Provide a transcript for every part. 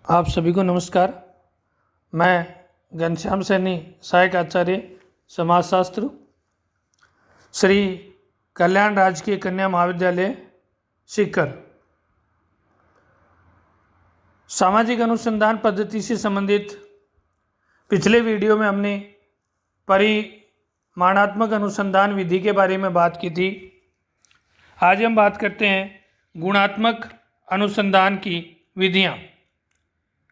आप सभी को नमस्कार। मैं घनश्याम सैनी, सहायक आचार्य समाजशास्त्र, श्री कल्याण राजकीय कन्या महाविद्यालय सीकर। सामाजिक अनुसंधान पद्धति से संबंधित पिछले वीडियो में हमने परिमाणात्मक अनुसंधान विधि के बारे में बात की थी। आज हम बात करते हैं गुणात्मक अनुसंधान की विधियाँ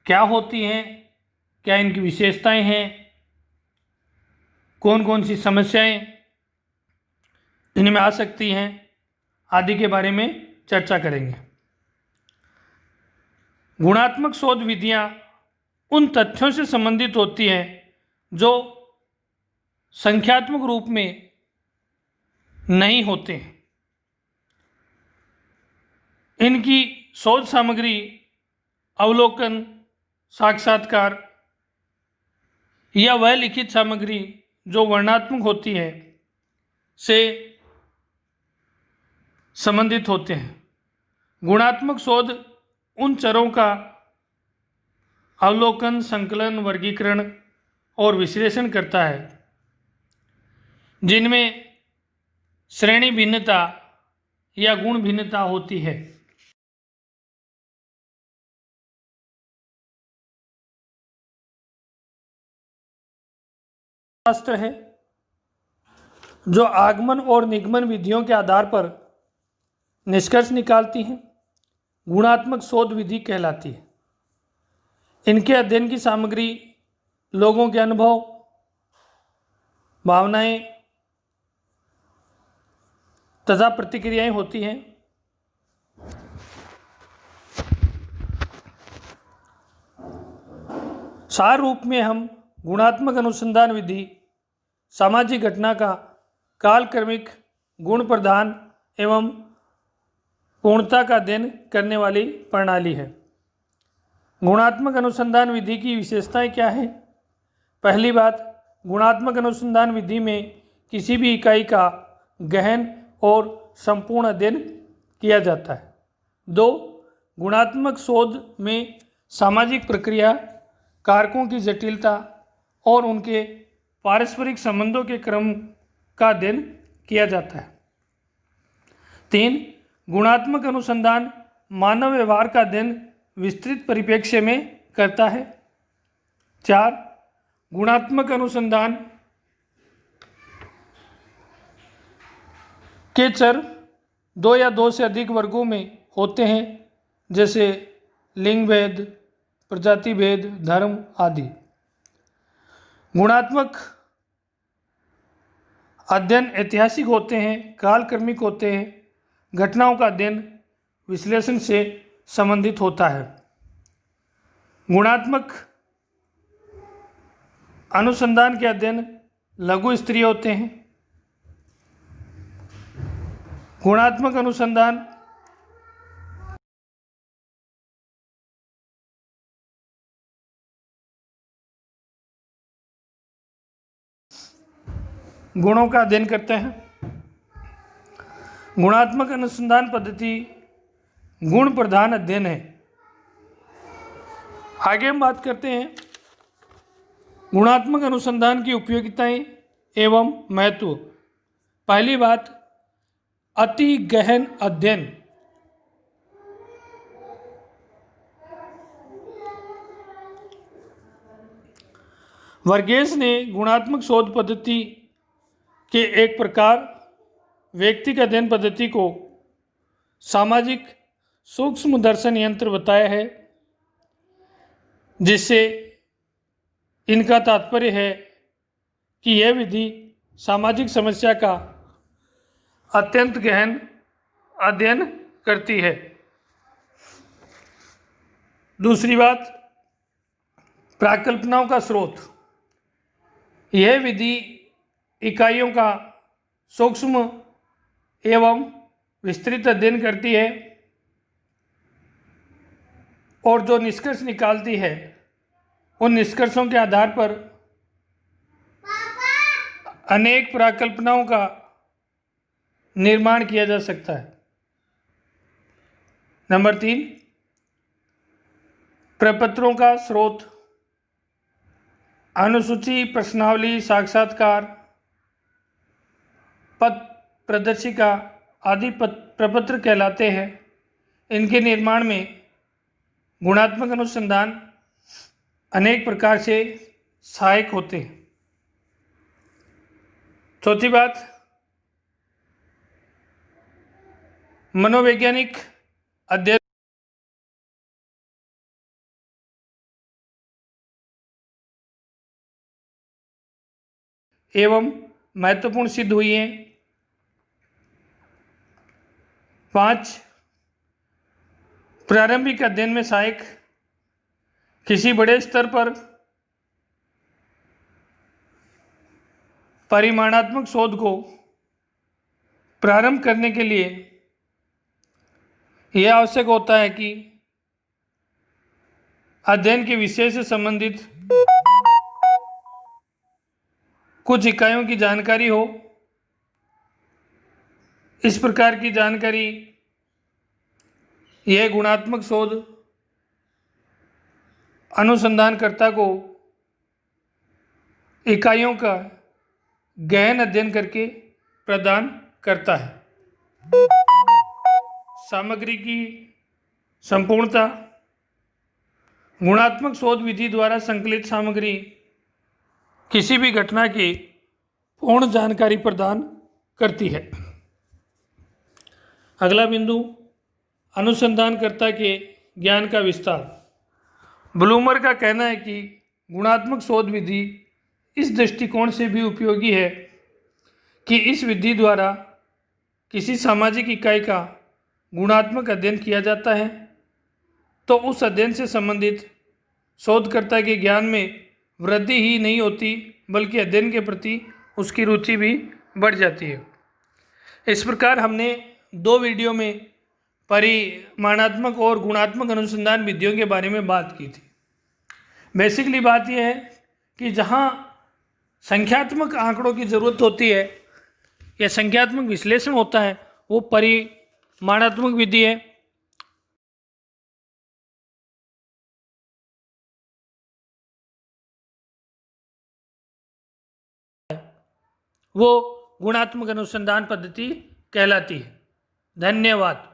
क्या होती हैं, क्या इनकी विशेषताएं हैं, कौन कौन सी समस्याएं इनमें आ सकती हैं आदि के बारे में चर्चा करेंगे। गुणात्मक शोध विधियां उन तथ्यों से संबंधित होती हैं जो संख्यात्मक रूप में नहीं होते हैं। इनकी शोध सामग्री अवलोकन, साक्षात्कार या वह लिखित सामग्री जो वर्णनात्मक होती है से संबंधित होते हैं। गुणात्मक शोध उन चरों का अवलोकन, संकलन, वर्गीकरण और विश्लेषण करता है जिनमें श्रेणी भिन्नता या गुण भिन्नता होती है। शास्त्र है जो आगमन और निगमन विधियों के आधार पर निष्कर्ष निकालती हैं, गुणात्मक शोध विधि कहलाती है। इनके अध्ययन की सामग्री लोगों के अनुभव, भावनाएं तथा प्रतिक्रियाएं होती हैं। सार रूप में हम गुणात्मक अनुसंधान विधि सामाजिक घटना का कालक्रमिक गुण प्रधान एवं पूर्णता का अध्ययन करने वाली प्रणाली है। गुणात्मक अनुसंधान विधि की विशेषताएं क्या है? पहली बात, गुणात्मक अनुसंधान विधि में किसी भी इकाई का गहन और संपूर्ण अध्ययन किया जाता है। 2, गुणात्मक शोध में सामाजिक प्रक्रिया, कारकों की जटिलता और उनके पारस्परिक संबंधों के क्रम का अध्ययन किया जाता है। 3, गुणात्मक अनुसंधान मानव व्यवहार का अध्ययन विस्तृत परिप्रेक्ष्य में करता है। 4, गुणात्मक अनुसंधान के चर 2 या 2 से अधिक वर्गों में होते हैं, जैसे लिंग भेद, प्रजाति भेद, धर्म आदि। गुणात्मक अध्ययन ऐतिहासिक होते हैं, कालक्रमिक होते हैं, घटनाओं का अध्ययन विश्लेषण से संबंधित होता है। गुणात्मक अनुसंधान के अध्ययन लघु स्तरीय होते हैं। गुणात्मक अनुसंधान गुणों का अध्ययन करते हैं। गुणात्मक अनुसंधान पद्धति गुण प्रधान अध्ययन है। आगे हम बात करते हैं गुणात्मक अनुसंधान की उपयोगिताएं एवं महत्व। पहली बात, अति गहन अध्ययन। वर्गेस ने गुणात्मक शोध पद्धति के एक प्रकार व्यक्तिगत अध्ययन पद्धति को सामाजिक सूक्ष्म दर्शन यंत्र बताया है, जिससे इनका तात्पर्य है कि यह विधि सामाजिक समस्या का अत्यंत गहन अध्ययन करती है। दूसरी बात, प्राकल्पनाओं का स्रोत। यह विधि इकाइयों का सूक्ष्म एवं विस्तृत अध्ययन करती है और जो निष्कर्ष निकालती है उन निष्कर्षों के आधार पर अनेक प्राकल्पनाओं का निर्माण किया जा सकता है। नंबर 3, प्रपत्रों का स्रोत, अनुसूची, प्रश्नावली, साक्षात्कार, पद प्रदर्शिका आदि प्रपत्र कहलाते हैं। इनके निर्माण में गुणात्मक अनुसंधान अनेक प्रकार से सहायक होते हैं। चौथी बात, मनोवैज्ञानिक अध्ययन एवं महत्वपूर्ण सिद्ध हुई हैं। 5, प्रारंभिक अध्ययन में सहायक, किसी बड़े स्तर पर परिमाणात्मक शोध को प्रारंभ करने के लिए यह आवश्यक होता है कि अध्ययन के विषय से संबंधित कुछ इकाइयों की जानकारी हो। इस प्रकार की जानकारी यह गुणात्मक शोध अनुसंधानकर्ता को इकाइयों का गहन अध्ययन करके प्रदान करता है। सामग्री की संपूर्णता, गुणात्मक शोध विधि द्वारा संकलित सामग्री किसी भी घटना की पूर्ण जानकारी प्रदान करती है। अगला बिंदु, अनुसंधानकर्ता के ज्ञान का विस्तार। ब्लूमर का कहना है कि गुणात्मक शोध विधि इस दृष्टिकोण से भी उपयोगी है कि इस विधि द्वारा किसी सामाजिक इकाई का गुणात्मक अध्ययन किया जाता है तो उस अध्ययन से संबंधित शोधकर्ता के ज्ञान में वृद्धि ही नहीं होती बल्कि अध्ययन के प्रति उसकी रुचि भी बढ़ जाती है। इस प्रकार हमने 2 वीडियो में परिमाणात्मक और गुणात्मक अनुसंधान विधियों के बारे में बात की थी। बेसिकली बात यह है कि जहाँ संख्यात्मक आंकड़ों की ज़रूरत होती है या संख्यात्मक विश्लेषण होता है वो परिमाणात्मक विधि है। वो गुणात्मक अनुसंधान पद्धति कहलाती है। धन्यवाद।